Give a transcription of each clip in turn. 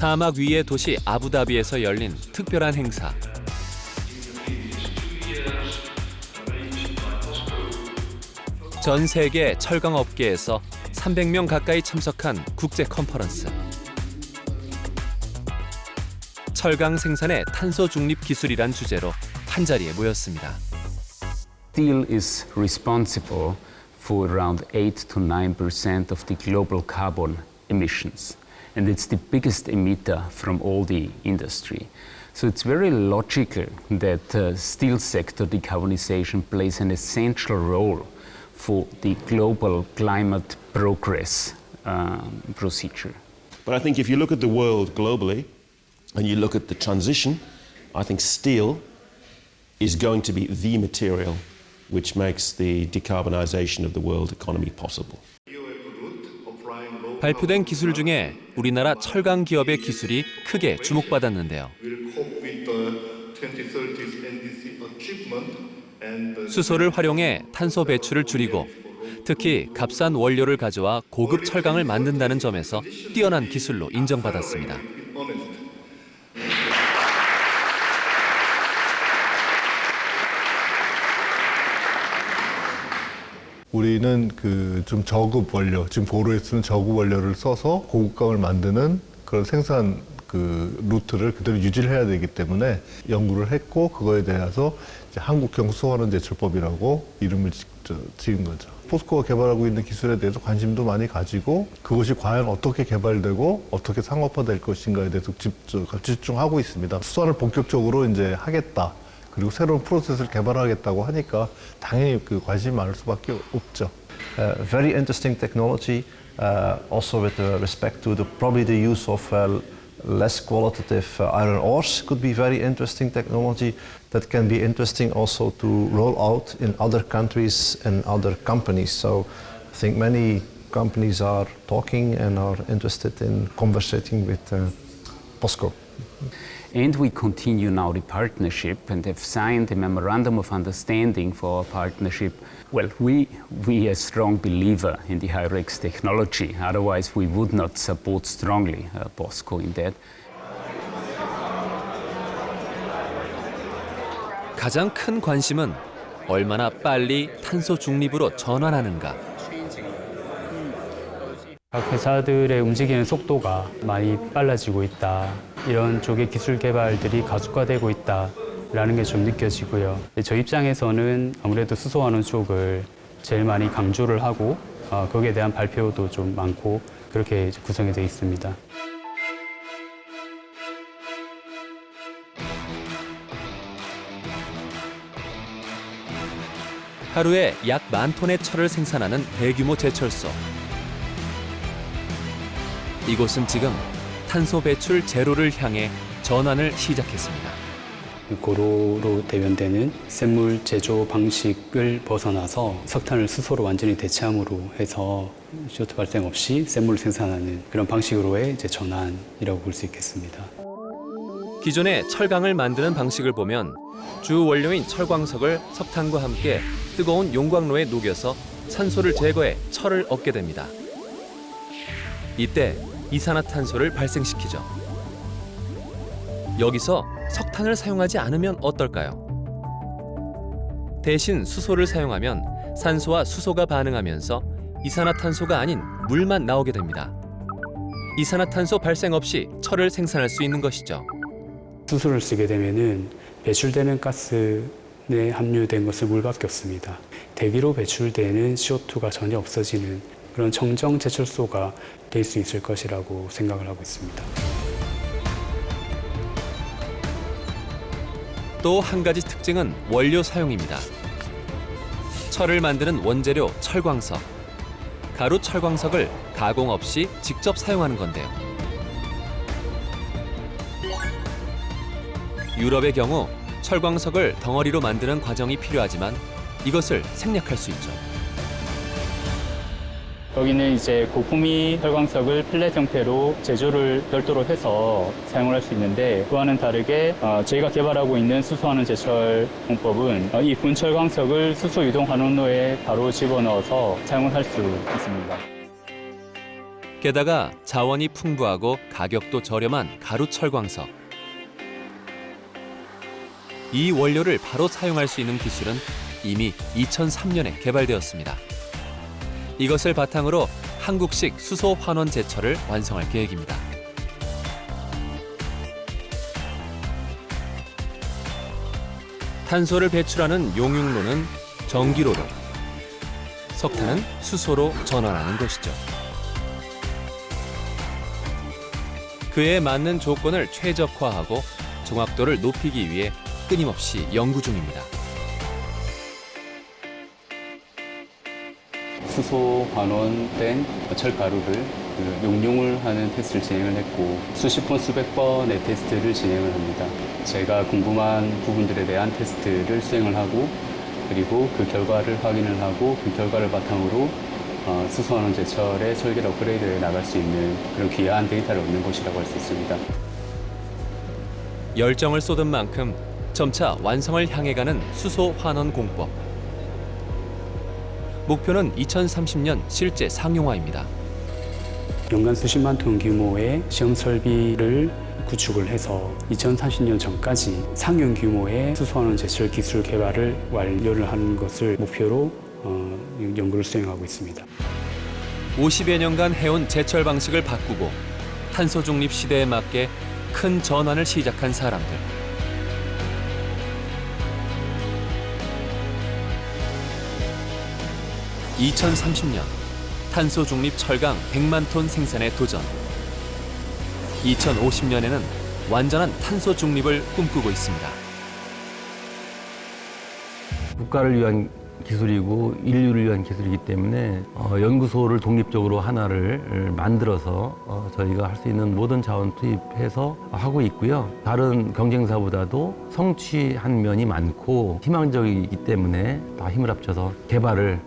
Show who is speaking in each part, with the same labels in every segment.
Speaker 1: 사막 위의 도시 아부다비에서 열린 특별한 행사. 전 세계 철강 업계에서 300명 가까이 참석한 국제 컨퍼런스. 철강 생산의 탄소 중립 기술이란 주제로 한자리에 모였습니다.
Speaker 2: Steel is responsible for around 8 to 9% of the global carbon emissions. And it's the biggest emitter from all the industry. So it's very logical that steel sector decarbonization plays an essential role for the global climate progress procedure.
Speaker 3: But I think if you look at the world globally and you look at the transition, I think steel is going to be the material which makes the decarbonization of the world economy possible.
Speaker 1: 발표된 기술 중에 우리나라 철강 기업의 기술이 크게 주목받았는데요. 수소를 활용해 탄소 배출을 줄이고 특히 값싼 원료를 가져와 고급 철강을 만든다는 점에서 뛰어난 기술로 인정받았습니다.
Speaker 4: 우리는 좀 저급 원료, 지금 고로에 쓰는 저급 원료를 써서 고급감을 만드는 그런 생산 루트를 그대로 유지를 해야 되기 때문에 연구를 했고 그거에 대해서 이제 한국형 수소환원 제철법이라고 이름을 지은 거죠. 포스코가 개발하고 있는 기술에 대해서 관심도 많이 가지고 그것이 과연 어떻게 개발되고 어떻게 상업화될 것인가에 대해서 집중하고 있습니다. 수소환을 본격적으로 이제 하겠다. 그리고 새로운 프로세스를 개발하겠다고 하니까 당연히 관심이 많을 수밖에 없죠.
Speaker 5: Very interesting technology, also with respect to probably the use of less qualitative iron ores could be very interesting technology that can be interesting also to roll out in other countries and other companies. So I think many companies are talking and are interested in conversating with POSCO.
Speaker 2: And we continue now the partnership and have signed a memorandum of understanding for our partnership. Well, we are a strong believer in the HyREX technology. Otherwise, we would not support strongly POSCO in that.
Speaker 1: 가장 큰 관심은 얼마나 빨리 탄소 중립으로 전환하는가.
Speaker 6: 각 회사들의 움직이는 속도가 많이 빨라지고 있다. 이런 쪽의 기술 개발들이 가속화되고 있다라는 게 좀 느껴지고요. 저 입장에서는 아무래도 수소환원 쪽을 제일 많이 강조를 하고 거기에 대한 발표도 좀 많고 그렇게 구성이 되어 있습니다.
Speaker 1: 하루에 약 10,000톤의 철을 생산하는 대규모 제철소. 이곳은 지금 탄소 배출 제로를 향해 전환을 시작했습니다.
Speaker 6: 고로로 대변되는 샘물 제조 방식을 벗어나서 석탄을 수소로 완전히 대체함으로 해서 CO2 발생 없이 샘물을 생산하는 그런 방식으로의 이제 전환이라고 볼 수 있겠습니다.
Speaker 1: 기존의 철강을 만드는 방식을 보면 주 원료인 철광석을 석탄과 함께 뜨거운 용광로에 녹여서 산소를 제거해 철을 얻게 됩니다. 이때 이산화탄소를 발생시키죠. 여기서 석탄을 사용하지 않으면 어떨까요? 대신 수소를 사용하면 산소와 수소가 반응하면서 이산화탄소가 아닌 물만 나오게 됩니다. 이산화탄소 발생 없이 철을 생산할 수 있는 것이죠.
Speaker 6: 수소를 쓰게 되면은 배출되는 가스에 함유된 것은 물밖에 없습니다. 대기로 배출되는 CO2가 전혀 없어지는 그런 청정 제철소가 될 수 있을 것이라고 생각을 하고 있습니다.
Speaker 1: 또 한 가지 특징은 원료 사용입니다. 철을 만드는 원재료 철광석. 가루 철광석을 가공 없이 직접 사용하는 건데요. 유럽의 경우 철광석을 덩어리로 만드는 과정이 필요하지만 이것을 생략할 수 있죠.
Speaker 6: 여기는 이제 고품위 철광석을 펠렛 형태로 제조를 별도로 해서 사용을 할 수 있는데 그와는 다르게 저희가 개발하고 있는 수소환원 제철 공법은 이 분철광석을 수소 유동 환원로에 바로 집어넣어서 사용을 할 수 있습니다.
Speaker 1: 게다가 자원이 풍부하고 가격도 저렴한 가루 철광석. 이 원료를 바로 사용할 수 있는 기술은 이미 2003년에 개발되었습니다. 이것을 바탕으로 한국식 수소 환원 제철을 완성할 계획입니다. 탄소를 배출하는 용융로는 전기로로, 석탄은 수소로 전환하는 것이죠. 그에 맞는 조건을 최적화하고 정확도를 높이기 위해 끊임없이 연구 중입니다.
Speaker 6: 수소 환원된 철가루를 용융을 하는 테스트를 진행을 했고 수십 번, 수백 번의 테스트를 진행을 합니다. 제가 궁금한 부분들에 대한 테스트를 수행을 하고 그리고 그 결과를 확인을 하고 그 결과를 바탕으로 수소 환원 제철의 설계를 업그레이드해 나갈 수 있는 그런 귀한 데이터를 얻는 것이라고 할 수 있습니다.
Speaker 1: 열정을 쏟은 만큼 점차 완성을 향해 가는 수소 환원 공법. 목표는 2030년 실제 상용화입니다.
Speaker 6: 연간 수십만 톤 규모의 시험 설비를 구축을 해서 2030년 전까지 상용 규모의 수소 환원 제철 기술 개발을 완료를 하는 것을 목표로 연구를 수행하고 있습니다.
Speaker 1: 50여 년간 해온 제철 방식을 바꾸고 탄소 중립 시대에 맞게 큰 전환을 시작한 사람들. (2030년) 탄소 중립 철강 100만 톤 생산에 도전. 2050년에는 완전한 탄소 중립을 꿈꾸고 있습니다.
Speaker 7: 국가를 위한 기술이고 인류를 위한 기술이기 때문에 연구소를 독립적으로 하나를 만들어서 저희가 할 수 있는 모든 자원 투입해서 하고 있고요. 다른 경쟁사보다도 성취한 면이 많고 희망적이기 때문에 다 힘을 합쳐서 개발을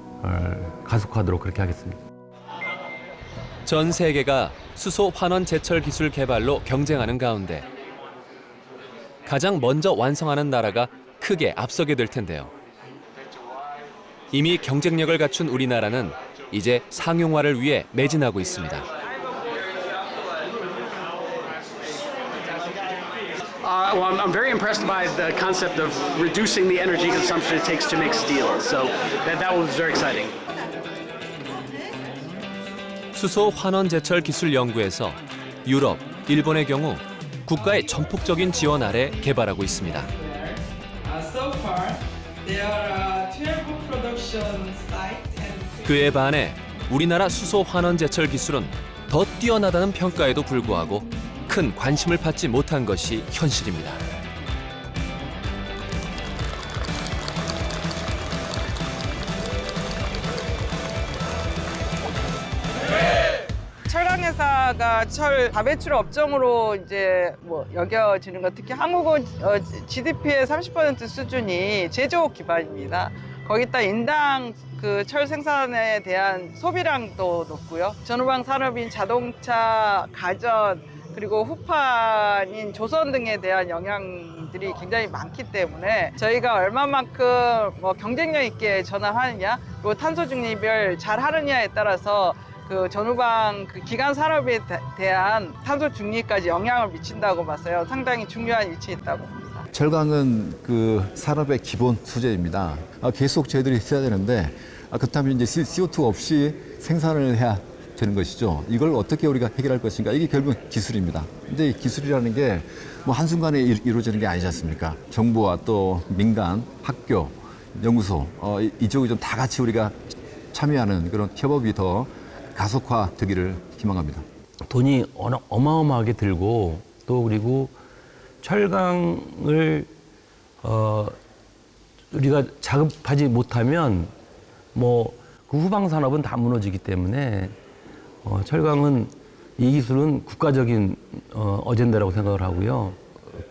Speaker 7: 가속화하도록 그렇게 하겠습니다.
Speaker 1: 전 세계가 수소 환원 제철 기술 개발로 경쟁하는 가운데 가장 먼저 완성하는 나라가 크게 앞서게 될 텐데요. 이미 경쟁력을 갖춘 우리나라는 이제 상용화를 위해 매진하고 있습니다.
Speaker 8: Well, I'm very impressed by the concept of reducing the energy consumption it takes to make steel. So that was very exciting.
Speaker 1: 수소 환원 제철 기술 연구에서 유럽, 일본의 경우 국가의 전폭적인 지원 아래 개발하고 있습니다.
Speaker 9: So far, there are 12 production sites and
Speaker 1: 그에 반해 우리나라 수소 환원 제철 기술은 더 뛰어나다는 평가에도 불구하고 큰 관심을 받지 못한 것이 현실입니다.
Speaker 9: 철강회사가 철 다배출 업종으로 이제 여겨지는 것, 특히 한국은 GDP의 30% 수준이 제조업 기반입니다. 거기다 인당 그 철 생산에 대한 소비량도 높고요. 전후방 산업인 자동차, 가전, 그리고 후판인 조선 등에 대한 영향들이 굉장히 많기 때문에 저희가 얼마만큼 경쟁력 있게 전환하느냐, 그리고 탄소 중립을 잘 하느냐에 따라서 그 전후방 그 기간 산업에 대한 탄소 중립까지 영향을 미친다고 봐서요. 상당히 중요한 위치에 있다고 봅니다.
Speaker 10: 철강은 그 산업의 기본 소재입니다. 계속 저희들이 써야 되는데 그렇다면 이제 CO2 없이 생산을 해야 되는 것이죠. 이걸 어떻게 우리가 해결할 것인가? 이게 결국 기술입니다. 근데 기술이라는 게 한순간에 이루어지는 게 아니지 않습니까? 정부와 또 민간, 학교, 연구소 이쪽이 좀 다 같이 우리가 참여하는 그런 협업이 더 가속화되기를 희망합니다.
Speaker 7: 돈이 어마어마하게 들고 또 그리고 철강을 우리가 자급하지 못하면 그 후방 산업은 다 무너지기 때문에 철강은 이 기술은 국가적인 어젠다라고 생각을 하고요.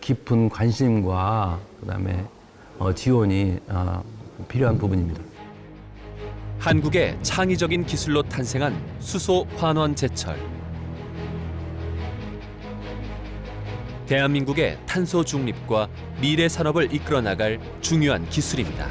Speaker 7: 깊은 관심과 그다음에 지원이 필요한 부분입니다.
Speaker 1: 한국의 창의적인 기술로 탄생한 수소 환원 제철. 대한민국의 탄소 중립과 미래 산업을 이끌어 나갈 중요한 기술입니다.